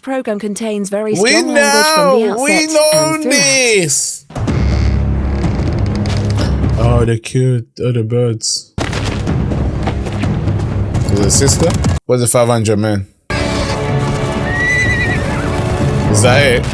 program contains very strong language from the outset. We know this. Oh, they're cute. Oh, the birds. Is it a sister? What's the 500 men? Is that it?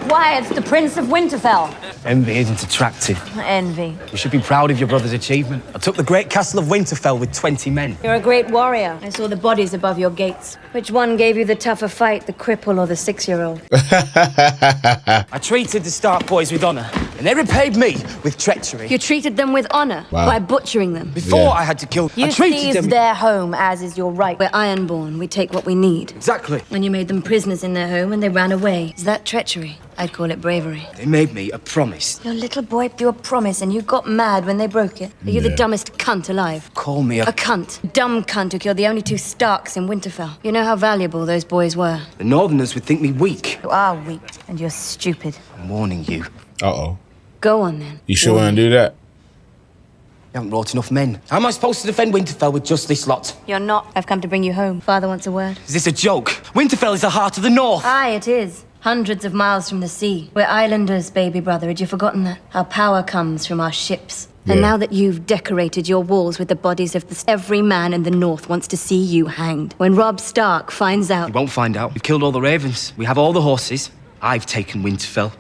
Why, it's the Prince of Winterfell. Envy isn't attractive. Envy. You should be proud of your brother's achievement. I took the great castle of Winterfell with 20 men. You're a great warrior. I saw the bodies above your gates. Which one gave you the tougher fight, the cripple or the 6-year-old? I treated the Stark boys with honor, and they repaid me with treachery. You treated them with honor by butchering them. Before I had to kill, You I treated seized them... their home, as is your right. We're ironborn. We take what we need. Exactly. When you made them prisoners in their home and they ran away, is that treachery? I'd call it bravery. They made me a promise. Your little boy blew a promise and you got mad when they broke it. Are you the dumbest cunt alive? Call me A cunt. Dumb cunt who killed the only 2 Starks in Winterfell. You know how valuable those boys were. The Northerners would think me weak. You are weak and you're stupid. I'm warning you. Uh-oh. Go on then. You sure want to do that? You haven't brought enough men. How am I supposed to defend Winterfell with just this lot? You're not. I've come to bring you home. Father wants a word. Is this a joke? Winterfell is the heart of the North. Aye, it is. Hundreds of miles from the sea. We're islanders, baby brother. Had you forgotten that? Our power comes from our ships. And now that you've decorated your walls with the bodies of every man in the North wants to see you hanged. When Robb Stark finds out... He won't find out. We've killed all the ravens. We have all the horses. I've taken Winterfell.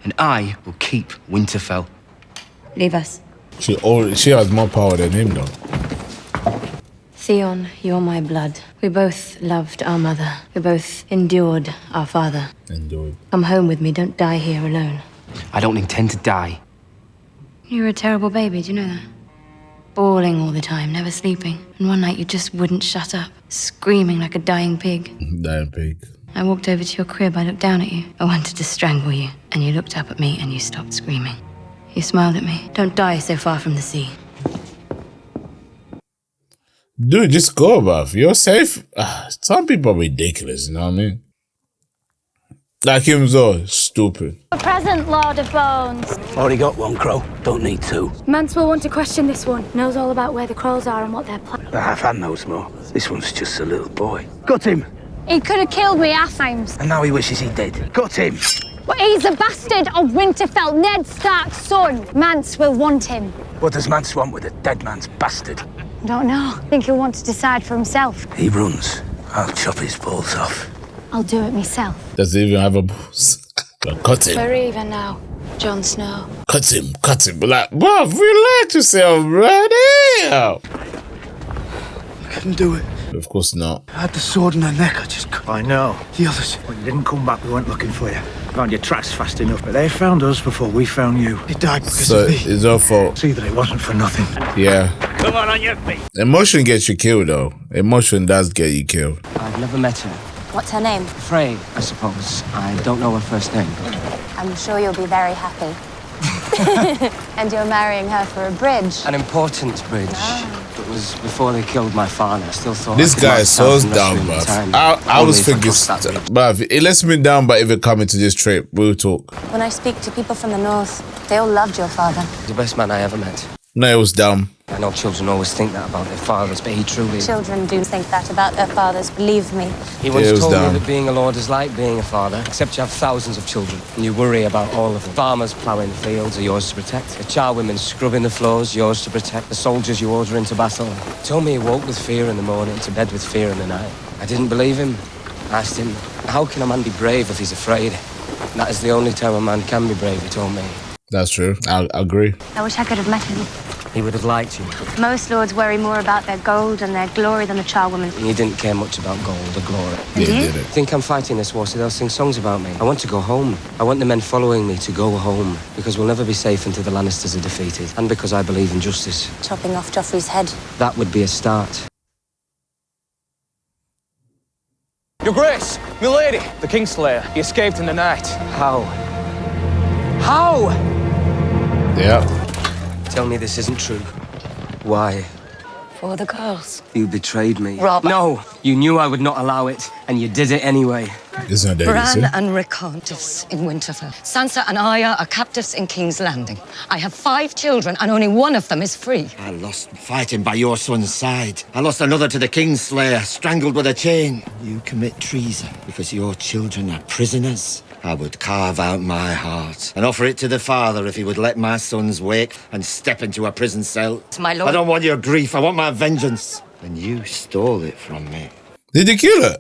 And I will keep Winterfell. Leave us. She has more power than him, though. Theon, you're my blood. We both loved our mother. We both endured our father. Endured. Come home with me. Don't die here alone. I don't intend to die. You were a terrible baby, do you know that? Bawling all the time, never sleeping. And one night you just wouldn't shut up, screaming like a dying pig. Dying pig. I walked over to your crib, I looked down at you. I wanted to strangle you. And you looked up at me and you stopped screaming. You smiled at me. Don't die so far from the sea. Dude, just go, bruv. You're safe. Some people are ridiculous, you know what I mean? Like him, so stupid. A present, Lord of Bones. Already got one, Crow. Don't need 2. Mance will want to question this one. Knows all about where the crows are and what they're planning. The half-hand knows more. This one's just a little boy. Got him. He could have killed me half times. And now he wishes he did. Got him. But he's a bastard of Winterfell, Ned Stark's son. Mance will want him. What does Mance want with a dead man's bastard? I don't know. I think he'll want to decide for himself. He runs. I'll chop his balls off. I'll do it myself. Does he even have a boss? Cut him. We're even now, Jon Snow. Cut him. Like, bruv, relax yourself, bro. Damn. I couldn't do it. Of course not. I had the sword in her neck. I just couldn't. I know. The others. When you didn't come back, we weren't looking for you. Found your tracks fast enough, but they found us before we found you. He died because So of me. it's our fault. See that it wasn't for nothing. Yeah. Come on your feet. Emotion gets you killed, though. Emotion does get you killed. I've never met her. What's her name? Frey, I suppose. I don't know her first name. I'm sure you'll be very happy. And you're marrying her for a bridge. An important bridge. It was before they killed my father. I still thought... This guy is so dumb, bruv. I was thinking, bruv, it lets me down by even coming to this trip. We'll talk. When I speak to people from the north, they all loved your father. The best man I ever met. No, it was dumb. I know children always think that about their fathers, but he truly... Children do think that about their fathers, believe me. He once told me that being a lord is like being a father, except you have thousands of children, and you worry about all of them. Farmers ploughing the fields are yours to protect. The charwomen scrubbing the floors, yours to protect. The soldiers you order into battle. He told me he woke with fear in the morning, to bed with fear in the night. I didn't believe him. I asked him, how can a man be brave if he's afraid? And that is the only time a man can be brave, he told me. That's true. I agree. I wish I could have met him. He would have liked you. Most lords worry more about their gold and their glory than the charwomen. He didn't care much about gold or glory. Yeah, he did it. I think I'm fighting this war so they'll sing songs about me. I want to go home. I want the men following me to go home, because we'll never be safe until the Lannisters are defeated, and because I believe in justice. Chopping off Joffrey's head. That would be a start. Your Grace, milady, the Kingslayer. He escaped in the night. How? How? Yeah. Tell me this isn't true. Why? For the girls. You betrayed me. Robb. No, you knew I would not allow it, and you did it anyway. It's not that Bran easy. and Rick are captives in Winterfell. Sansa and Arya are captives in King's Landing. I have 5 children and only one of them is free. I lost fighting by your son's side. I lost another to the Kingslayer, strangled with a chain. You commit treason because your children are prisoners. I would carve out my heart and offer it to the Father if he would let my sons wake and step into a prison cell. My lord. I don't want your grief, I want my vengeance. And you stole it from me. Did he kill her?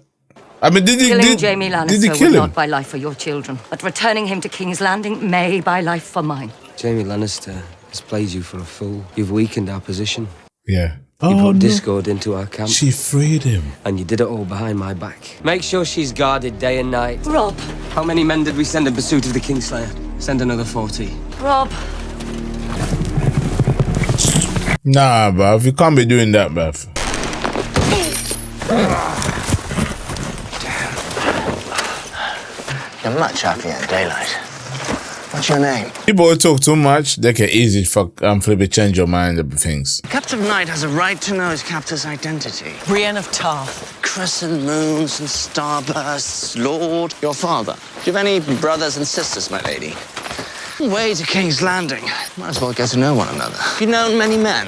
I mean, did he Killing did, Jaime did he Lannister kill would him? not buy life for your children, but returning him to King's Landing may buy life for mine. Jaime Lannister has played you for a fool. You've weakened our position. Yeah. You Oh, brought no. discord into our camp. She freed him. And you did it all behind my back. Make sure she's guarded day and night. Rob. How many men did we send in pursuit of the Kingslayer? Send another 40. Rob. Nah, bruv. You can't be doing that, bruv. You're much happier in daylight. What's your name? People who talk too much, they can easily flip it, change your mind about things. Captive Knight has a right to know his captor's identity. Brienne of Tarth. Crescent moons and starbursts, Lord. Your father. Do you have any brothers and sisters, my lady? Way to King's Landing. Might as well get to know one another. Have you known many men?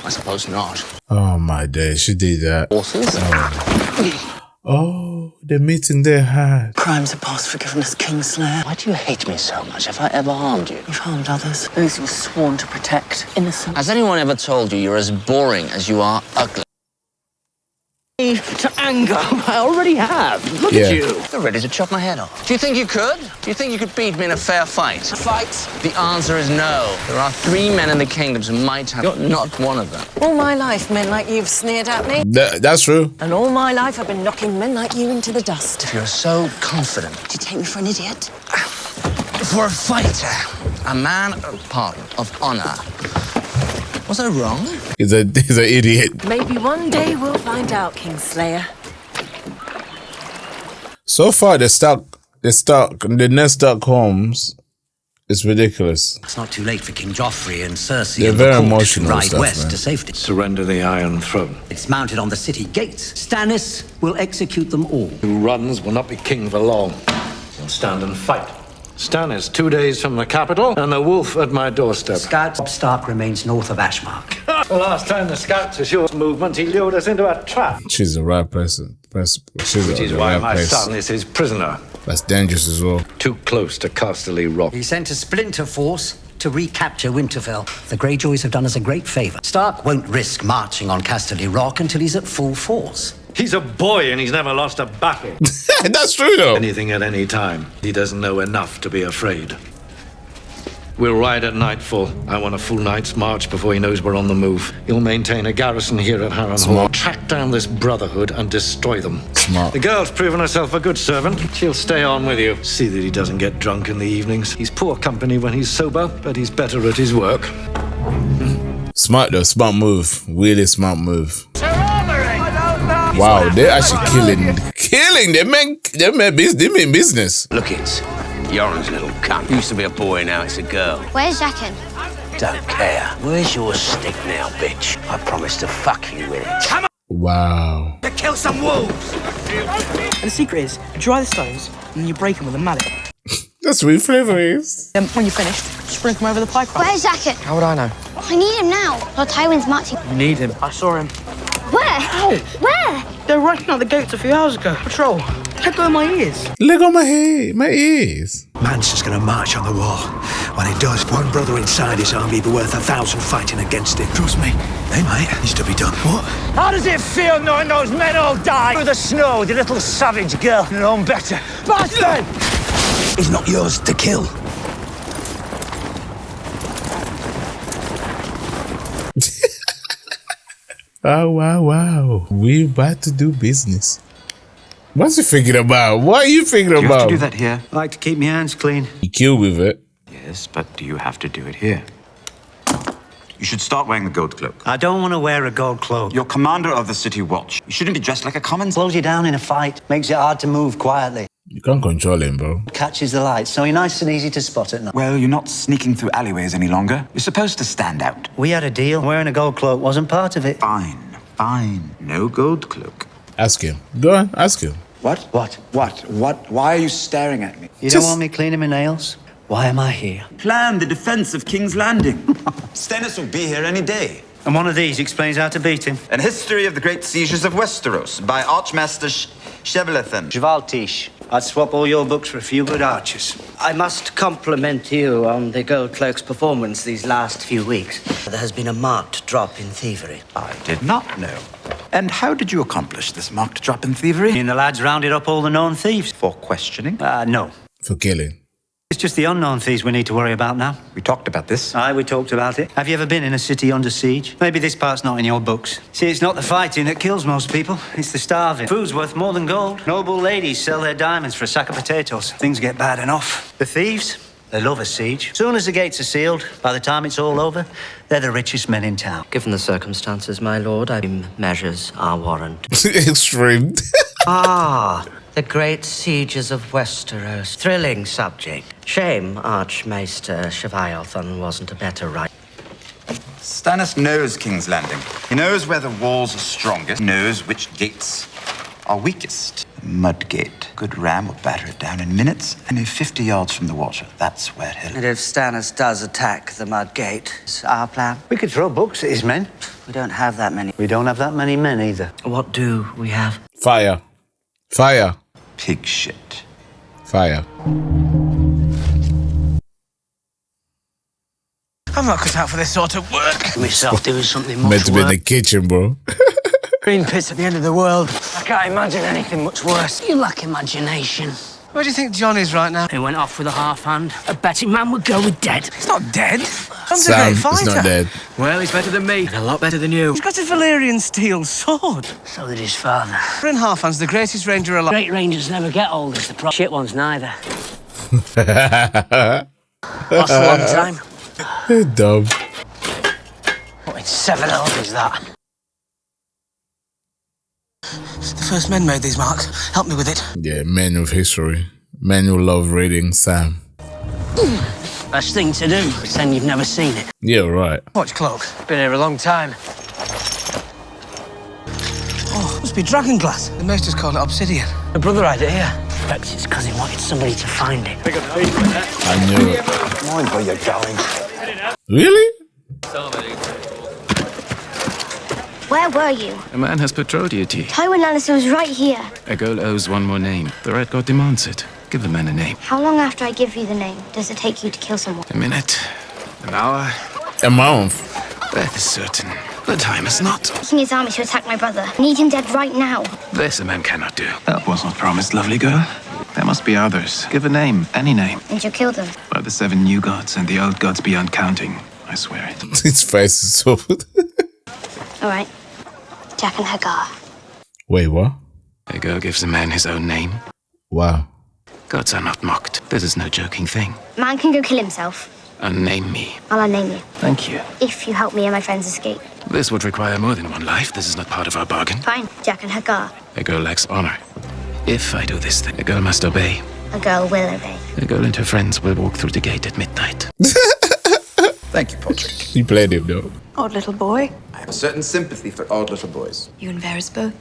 I suppose not. Oh my days, she did that. Horses? Oh, the meeting they had. Crimes are past forgiveness, Kingslayer. Why do you hate me so much? Have I ever harmed you? You've harmed others, those you were sworn to protect. Innocent. Has anyone ever told you you're as boring as you are ugly? To anger. I already have. Look Yeah. at you. You're ready to chop my head off. Do you think you could? Do you think you could beat me in a fair fight? Fight. The answer is no. There are 3 men in the kingdoms who might have. You're not one of them. All my life, men like you've sneered at me. That's true. And all my life, I've been knocking men like you into the dust. If you're so confident. Do you take me for an idiot? For a fighter, a man of honor. Was I wrong? He's an idiot. Maybe one day we'll find out, Kingslayer. So far, the next Stark homes is ridiculous. It's not too late for King Joffrey and Cersei They're and very the court emotional to ride stuff, west man. to safety. Surrender the Iron Throne. It's mounted on the city gates. Stannis will execute them all. Who runs will not be king for long. He'll stand and fight. Stannis, 2 days from the capital, and the wolf at my doorstep. Scout Robb Stark remains north of Ashmark. The last time the scouts assured movement, he lured us into a trap. She's the right person. She's Which is the why right my place. son is his prisoner. That's dangerous as well. Too close to Casterly Rock. He sent a splinter force to recapture Winterfell. The Greyjoys have done us a great favor. Stark won't risk marching on Casterly Rock until he's at full force. He's a boy and he's never lost a battle. That's true, though. Anything at any time. He doesn't know enough to be afraid. We'll ride at nightfall. I want a full night's march before he knows we're on the move. He'll maintain a garrison here at Harrenhal, track down this brotherhood and destroy them. Smart. The girl's proven herself a good servant. She'll stay on with you. See that he doesn't get drunk in the evenings. He's poor company when he's sober, but he's better at his work. Smart though, smart move. Really smart move. Wow, they're actually killing. They mean business. Look it. Yoren's little cunt. Used to be a boy, now it's a girl. Where's Jaqen? Don't care. Where's your stick now, bitch? I promised to fuck you with it. Come on! Wow. To kill some wolves! And the secret is, you dry the stones, and then you break them with a mallet. That's what flavor is. Then, when you're finished, sprinkle them over the pie crust. Where's Jaqen? How would I know? I need him now. Lord Tywin's marching. You need him. I saw him. Where? Ow! Where? They were running out the gates a few hours ago. Patrol. Let go of my ears. Let go of my head, my ears. Mance's gonna march on the wall. When he does, one brother inside his army be worth 1,000 fighting against him. Trust me. Hey, mate, needs to be done. What? How does it feel knowing those men all died through the snow? The little savage girl known better. Bastard! He's not yours to kill. Oh, wow. We about to do business. What's he thinking about? What are you thinking Do you about? have to do that here? I like to keep my hands clean. You kill with it. Yes, but do you have to do it here? You should start wearing the gold cloak. I don't want to wear a gold cloak. You're commander of the city watch. You shouldn't be dressed like a common... Slows you down in a fight. Makes it hard to move quietly. You can't control him, bro. Catches the light, so you're nice and easy to spot at night. Well, you're not sneaking through alleyways any longer. You're supposed to stand out. We had a deal. Wearing a gold cloak wasn't part of it. Fine. No gold cloak. Ask him. Go on, ask him. What? What? What? Why are you staring at me? You don't want me cleaning my nails? Why am I here? Plan the defense of King's Landing. Stennis will be here any day. And one of these explains how to beat him. An history of the great sieges of Westeros by Archmaster Shevelethan. Javaltish, I'd swap all your books for a few good archers. I must compliment you on the Gold Cloak's performance these last few weeks. There has been a marked drop in thievery. I did not know. And how did you accomplish this marked drop in thievery? And the lads rounded up all the known thieves. For questioning? No. For killing. It's just the unknown thieves we need to worry about now. We talked about this. Aye, we talked about it. Have you ever been in a city under siege? Maybe this part's not in your books. See, it's not the fighting that kills most people. It's the starving. Food's worth more than gold. Noble ladies sell their diamonds for a sack of potatoes. Things get bad enough. The thieves, they love a siege. Soon as the gates are sealed, by the time it's all over, they're the richest men in town. Given the circumstances, my lord, measures are warrant. Extreme. The great sieges of Westeros. Thrilling subject. Shame Archmaester Shevelethan wasn't a better writer. Stannis knows King's Landing. He knows where the walls are strongest. He knows which gates are weakest. Mudgate. Good ram will batter it down in minutes. Only 50 yards from the water. That's where he'll... And if Stannis does attack the Mudgate, it's our plan. We could throw books at his men. We don't have that many. We don't have that many men either. What do we have? Fire. Fire. Pig shit. Fire. I'm not cut out for this sort of work. Myself doing something much Meant to be in worse. the kitchen, bro. Green pits at the end of the world. I can't imagine anything much worse. You lack imagination. Where do you think John is right now? He went off with a half hand. A betting man would go with dead. He's not dead. John's a Sam great is fighter. not dead. Well, he's better than me. And a lot better than you. He's got a Valyrian steel sword. So did his father. Bryn Halfhand's the greatest ranger alive. Great rangers never get old. It's the shit ones neither. Lost a long time. Dumb. What in 7 hours is that? The first men made these marks. Help me with it. Yeah, men of history. Men who love reading Sam. Best thing to do, pretend you've never seen it. Yeah, right. Watch cloak. Been here a long time. Oh, must be dragon glass. The maesters call it obsidian. A brother idea. Perhaps it's because he wanted somebody to find it. I knew it. Mind where you're going. Really? Where were you? A man has betrothed you, T. Tywin Lannister was right here. A girl owes one more name. The Red God demands it. Give the man a name. How long after I give you the name does it take you to kill someone? A minute. An hour. A month. Death is certain. The time is not. Taking his army to attack my brother. I need him dead right now. This a man cannot do. Help was not promised, lovely girl. There must be others. Give a name, any name. And you'll kill them. By the 7 new gods and the old gods beyond counting. I swear it. His face is so... All right. Jack and Hagar. Wait, what? A girl gives a man his own name. Wow. Gods are not mocked. This is no joking thing. Man can go kill himself. Unname me. I'll unname you. Thank you. If you help me and my friends escape. This would require more than one life. This is not part of our bargain. Fine. Jack and Hagar. A girl lacks honor. If I do this thing, a girl must obey. A girl will obey. A girl and her friends will walk through the gate at midnight. Thank you, Patrick. He played him, though. Odd little boy. I have a certain sympathy for odd little boys. You and Varys both.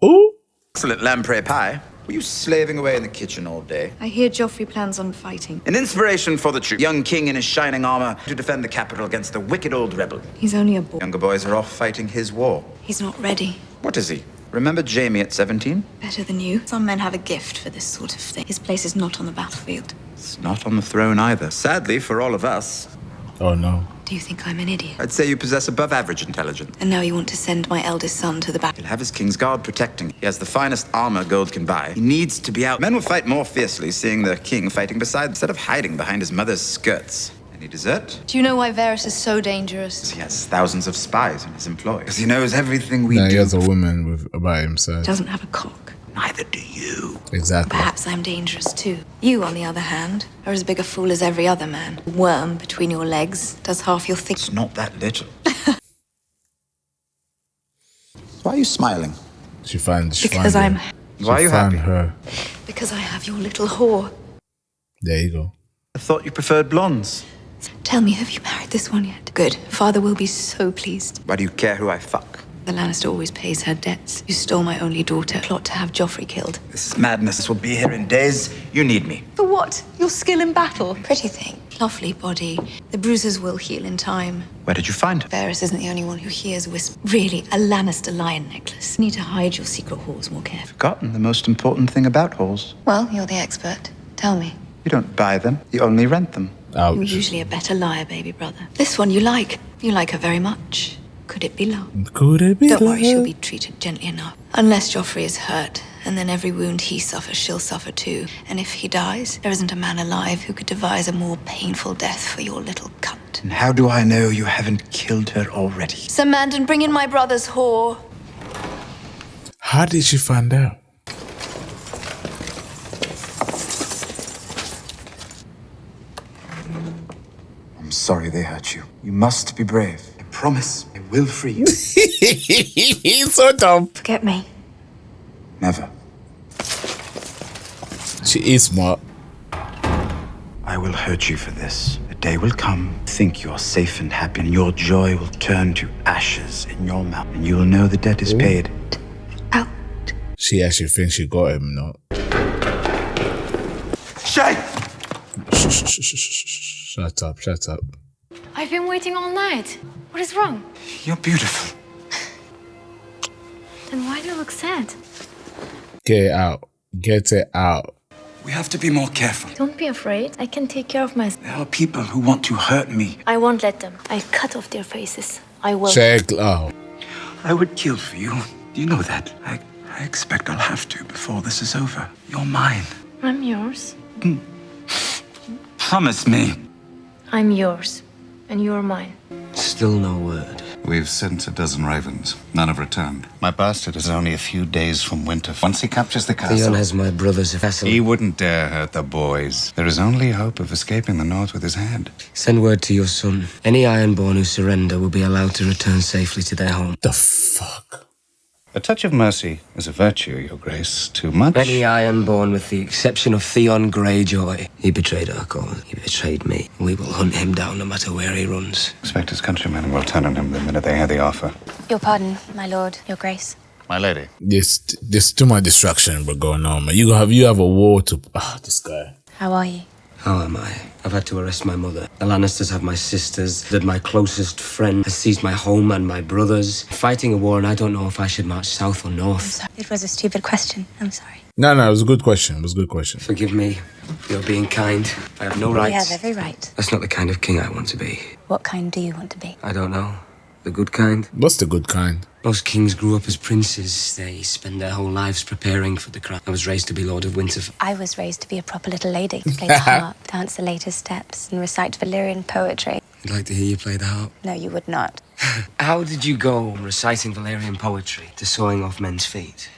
Oh. Excellent lamprey pie. Were you slaving away in the kitchen all day? I hear Joffrey plans on fighting. An inspiration for the troops. Young king in his shining armor to defend the capital against the wicked old rebel. He's only a boy. Younger boys are off fighting his war. He's not ready. What is he? Remember Jaime at 17? Better than you. Some men have a gift for this sort of thing. His place is not on the battlefield. It's not on the throne either. Sadly for all of us. Oh, no. Do you think I'm an idiot? I'd say you possess above average intelligence. And now you want to send my eldest son to the battle. He'll have his king's guard protecting him. He has the finest armor gold can buy. He needs to be out. Men will fight more fiercely seeing the king fighting beside instead of hiding behind his mother's skirts. Any dessert? Do you know why Varys is so dangerous? He has thousands of spies in his employ. Because he knows everything we Now do. he has a woman with about himself. Doesn't have a cock. Neither do you. Exactly. Perhaps I'm dangerous too. You, on the other hand, are as big a fool as every other man. A worm between your legs does half your thinking. It's not that little. Why are you smiling? She found Because I'm... Why are you found happy? her. Because I have your little whore. There you go. I thought you preferred blondes. Tell me, have you married this one yet? Good. Father will be so pleased. Why do you care who I fuck? The Lannister always pays her debts. You stole my only daughter. Plot to have Joffrey killed. This madness will be here in days. You need me. For what? Your skill in battle? Pretty thing. Lovely body. The bruises will heal in time. Where did you find her? Varys isn't the only one who hears whisper. Really, a Lannister lion necklace. You need to hide your secret halls more carefully. Forgotten the most important thing about halls. Well, you're the expert. Tell me. You don't buy them. You only rent them. You're usually a better liar, baby brother. This one you like. You like her very much. Could it be love? Could it be Don't love? worry, she'll be treated gently enough. Unless Joffrey is hurt, and then every wound he suffers, she'll suffer too. And if he dies, there isn't a man alive who could devise a more painful death for your little cunt. And how do I know you haven't killed her already? Sir Mandan, bring in my brother's whore. How did she find out? I'm sorry they hurt you. You must be brave. I promise I will free you. He's so dumb. Forget me. Never. She is smart. I will hurt you for this. A day will come, think you're safe and happy, and your joy will turn to ashes in your mouth, and you will know the debt is paid. She actually thinks she got him, no? Shay! Shut up, shut up. I've been waiting all night. What is wrong? You're beautiful. Then why do you look sad? Get it out. Get it out. We have to be more careful. Don't be afraid. I can take care of myself. There are people who want to hurt me. I won't let them. I'll cut off their faces. I will. Check out. I would kill for you. Do you know that? I expect I'll have to before this is over. You're mine. I'm yours. Promise me. I'm yours. And you're mine. Still no word. We've sent a dozen ravens. None have returned. My bastard is only a few days from winter. Once he captures the castle... Theon has my brother's vessel. He wouldn't dare hurt the boys. There is only hope of escaping the north with his head. Send word to your son. Any Ironborn who surrender will be allowed to return safely to their home. The fuck? A touch of mercy is a virtue, Your Grace. Too much? Any Ironborn, with the exception of Theon Greyjoy. He betrayed our cause. He betrayed me. We will hunt him down no matter where he runs. Expect his countrymen will turn on him the minute they hear the offer. Your pardon, my lord, your grace. My lady. There's too much distraction going on, man. You have a war to... this guy. How are you? How am I? I've had to arrest my mother. The Lannisters have my sisters. That my closest friend has seized my home and my brothers. Fighting a war, and I don't know if I should march south or north. It was a stupid question. I'm sorry. No, it was a good question. It was a good question. Forgive me. You're being kind. I have no rights. You have every right. That's not the kind of king I want to be. What kind do you want to be? I don't know. The good kind? What's the good kind? Most kings grew up as princes. They spend their whole lives preparing for the crown. I was raised to be Lord of Winterfell. I was raised to be a proper little lady. Play the harp, dance the latest steps, and recite Valyrian poetry. I'd like to hear you play the harp. No, you would not. How did you go from reciting Valyrian poetry to sawing off men's feet?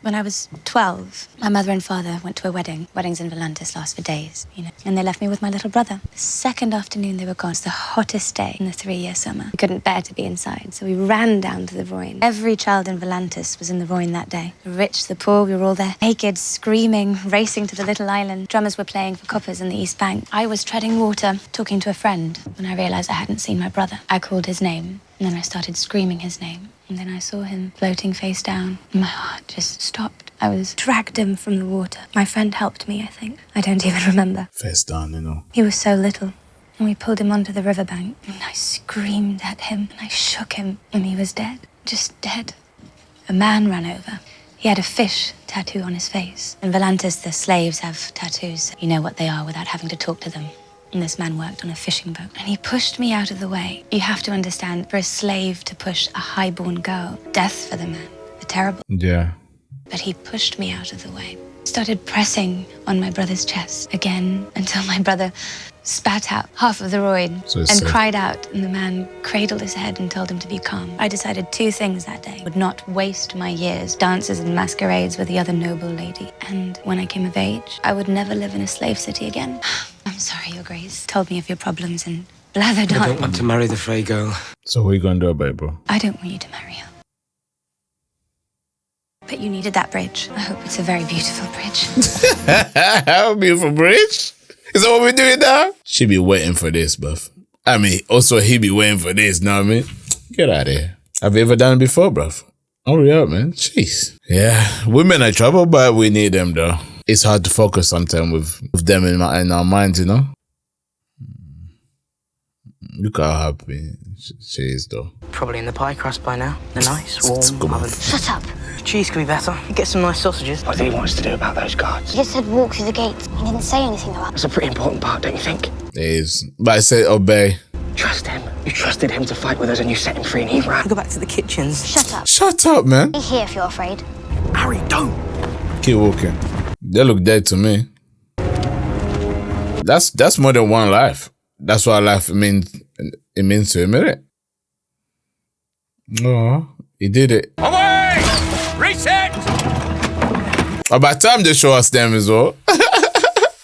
When I was 12, my mother and father went to a wedding. Weddings in Volantis last for days, and they left me with my little brother. The second afternoon they were gone. It's the hottest day in the 3-year summer. We couldn't bear to be inside, so we ran down to the Royne. Every child in Volantis was in the Royne that day. The rich, the poor, we were all there, naked, screaming, racing to the little island. Drummers were playing for coppers in the East Bank. I was treading water, talking to a friend, when I realized I hadn't seen my brother. I called his name, and then I started screaming his name. And then I saw him floating face down. My heart just stopped. I was dragged him from the water. My friend helped me, I think. I don't even remember. Face down, He was so little. And we pulled him onto the riverbank. And I screamed at him. And I shook him. And he was dead. Just dead. A man ran over. He had a fish tattoo on his face. In Volantis, the slaves have tattoos. You know what they are without having to talk to them. And this man worked on a fishing boat. And he pushed me out of the way. You have to understand, for a slave to push a highborn girl, death for the man. A terrible... Yeah. But he pushed me out of the way. Started pressing on my brother's chest again until my brother spat out half of the roid and cried out. And the man cradled his head and told him to be calm. I decided 2 things that day. Would not waste my years, dances and masquerades with the other noble lady. And when I came of age, I would never live in a slave city again. I'm sorry, Your Grace. Told me of your problems and blathered on. I don't want to marry the Frey girl. So what are you going to do about it, bro? I don't want you to marry her. But you needed that bridge. I hope it's a very beautiful bridge. How beautiful bridge? Is that what we're doing now? She be waiting for this, buff. I mean, also he be waiting for this, know what I mean? Get out of here. Have you ever done it before, bruv? Hurry up, man. Jeez. Yeah, women are trouble, but we need them, though. It's hard to focus sometimes with them in our minds, you know? Look how happy she is, though. Probably in the pie crust by now. The nice, warm oven. Shut up. Cheese could be better. Get some nice sausages. What do he want us to do about those guards? He just said walk through the gates. He didn't say anything about That's a pretty important part, don't you think? It is. But I say obey. Trust him. You trusted him to fight with us and you set him free and he ran. Go back to the kitchens. Shut up. Shut up, man. Be here if you're afraid. Harry, don't. Keep walking. They look dead to me. That's more than one life. That's what life means. It means to him, innit? Oh, he did it. Away! Reset! About time they show us them as well.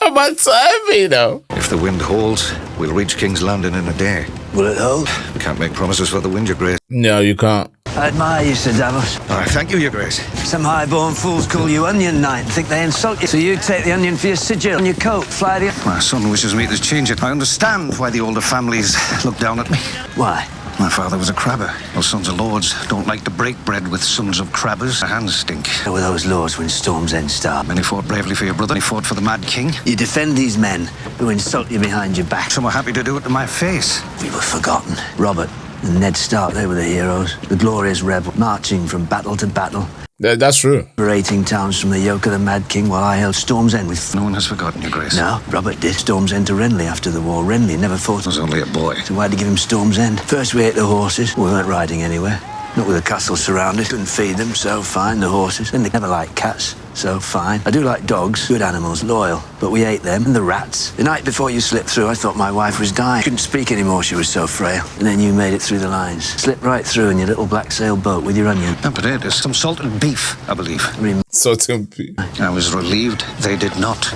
About time, you know. If the wind holds, we'll reach King's Landing in a day. Will it hold? We can't make promises for the wind, Your Grace. No, you can't. I admire you, Sir Davos. Thank you, Your Grace. Some high-born fools call you Onion Knight and think they insult you. So you take the onion for your sigil on your coat, fly the... My son wishes me to change it. I understand why the older families look down at me. Why? My father was a crabber. Those sons of lords don't like to break bread with sons of crabbers. Their hands stink. So were those lords when Storm's End started? Many fought bravely for your brother. Many fought for the Mad King. You defend these men who insult you behind your back. Some are happy to do it to my face. We were forgotten. Robert and Ned Stark, they were the heroes. The glorious rebel, marching from battle to battle. That's true. Liberating towns from the yoke of the Mad King while I held Storm's End with... No one has forgotten, Your Grace. No, Robert did. Storm's End to Renly after the war. Renly never fought. I was only a boy. So why'd he give him Storm's End? First we ate the horses. We weren't riding anywhere. Not with the castle surrounded. Couldn't feed them, so fine, the horses. And they never liked cats, so fine. I do like dogs, good animals, loyal. But we ate them and the rats. The night before you slipped through, I thought my wife was dying. Couldn't speak anymore, she was so frail. And then you made it through the lines. Slipped right through in your little black sail boat with your onion. No, but it is some salted beef, I believe. Salted beef. I was relieved they did not.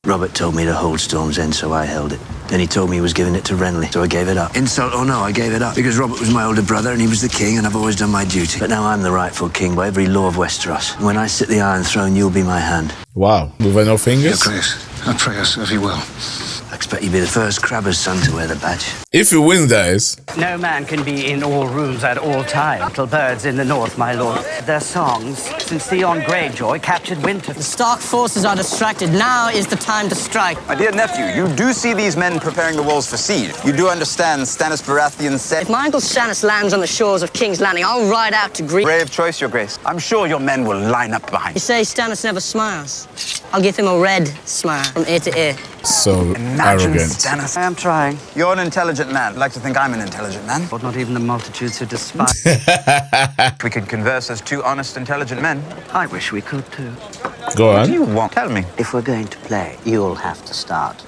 Robert told me to hold Storm's End, so I held it. Then he told me he was giving it to Renly, so I gave it up. Insult or no, I gave it up. Because Robert was my older brother and he was the king and I've always done my duty. But now I'm the rightful king by every law of Westeros. And when I sit the Iron Throne, you'll be my hand. Wow. With no fingers? Your Grace, I pray us if you will. I expect you'll be the first crabber's son to wear the badge. If you win, guys. No man can be in all rooms at all times. Little birds in the north, my lord. Their songs, since Theon Greyjoy captured Winter. The Stark forces are distracted. Now is the time to strike. My dear nephew, you do see these men preparing the walls for siege. You do understand Stannis Baratheon said... If my uncle Stannis lands on the shores of King's Landing, I'll ride out to greet... Brave choice, Your Grace. I'm sure your men will line up behind You say Stannis never smiles. I'll give him a red smile from ear to ear. So Imagine arrogant. Stannis. I am trying. You're an intelligent man. I'd like to think I'm an intelligent man. But not even the multitudes who despise. We could converse as two honest, intelligent men. I wish we could too. Go What do on. you want? Tell me. If we're going to play, you'll have to start.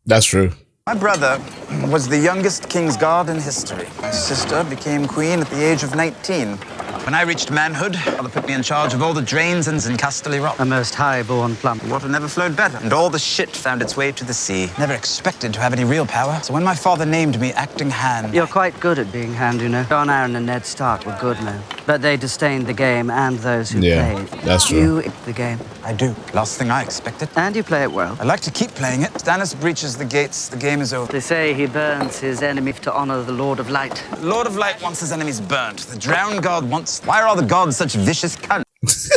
That's true. My brother was the youngest King's Guard in history. My sister became queen at the age of 19. When I reached manhood, father put me in charge of all the drains in Casterly Rock. A most high-born plump. The water never flowed better, and all the shit found its way to the sea. Never expected to have any real power, so when my father named me acting hand... You're quite good at being hand, you know. John Arryn and Ned Stark were good men, but they disdained the game and those who played. That's true. You the game. I do. Last thing I expected. And you play it well. I like to keep playing it. Stannis breaches the gates, the game is over. They say he burns his enemy to honor the Lord of Light. The Lord of Light wants his enemies burnt. The drowned god wants... Why are all the gods such vicious cunts?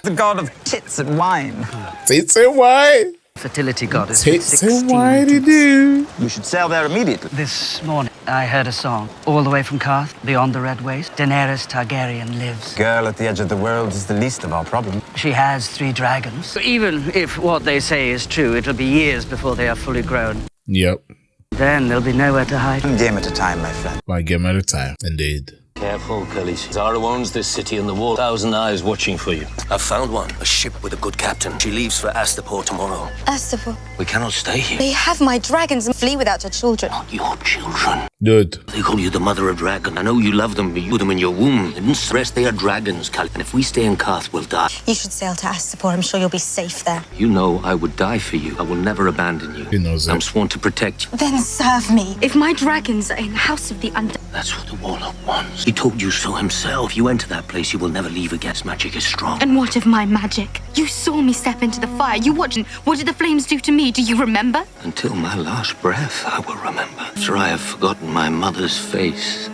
The god of tits and wine. Tits and wine? Fertility goddess. Tits and wine they do. You should sail there immediately. This morning, I heard a song, all the way from Karth, beyond the Red Waste. Daenerys Targaryen lives. Girl at the edge of the world is the least of our problems. She has 3 dragons. Even if what they say is true, it'll be years before they are fully grown. Yep. Then there'll be nowhere to hide. One game at a time, my friend. One game at a time, indeed. Careful, Khaleesi. Zara owns this city and the wall. 1,000 eyes watching for you. I've found one. A ship with a good captain. She leaves for Astapor tomorrow. Astapor, We cannot stay here. they have my dragons and flee without your children. Not your children. Dude. They call you the mother of dragon. I know you love them, but you put them in your womb. They didn't stress they are dragons, Khaleesi. And if we stay in Karth, we'll die. You should sail to Astapor. I'm sure you'll be safe there. You know I would die for you. I will never abandon you. He knows I'm that. sworn to protect you. Then serve me. If my dragons are in the House of the Undead... That's what the Warlock wants. He told you so himself. If you enter that place, you will never leave again. His magic is strong. And what of my magic? You saw me step into the fire. You watched. What did the flames do to me? Do you remember? Until my last breath, I will remember. After I have forgotten my mother's face.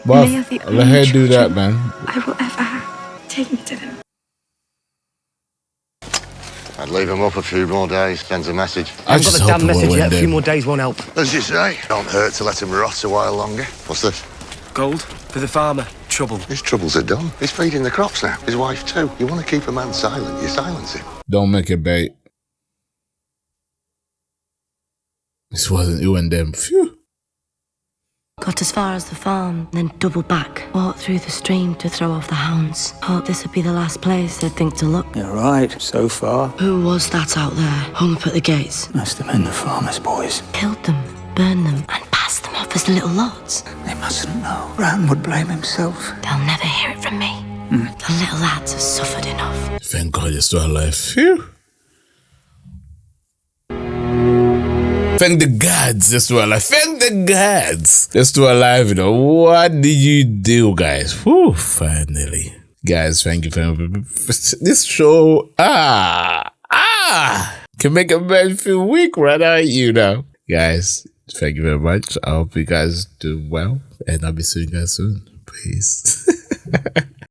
But They are the let her only do that, children man. I will ever have. Take me to them. I'd leave him up a few more days. Sends a message. I just hope it will win them. days won't help. As you say, don't hurt to let him rot a while longer. What's this? Gold for the farmer. Trouble. His troubles are done. He's feeding the crops now. His wife too. You want to keep a man silent, you silence him. Don't make it bait. This wasn't you and them. Phew. Got as far as the farm, then doubled back. Walked through the stream to throw off the hounds. Thought this would be the last place they'd think to look. You're right, so far. Who was that out there, hung up at the gates? Must have been the farmer's boys. Killed them, burned them, and passed them off as little lots. They mustn't know. Ram would blame himself. They'll never hear it from me. The little lads have suffered enough. Thank God you're still alive. Phew. Thank the gods they're still alive. Thank the gods they're still alive, you know. What did you do, guys? Whew, finally. Guys, thank you for this show. Can make a man feel weak, right? You know. Guys, thank you very much. I hope you guys do well. And I'll be seeing you guys soon. Peace.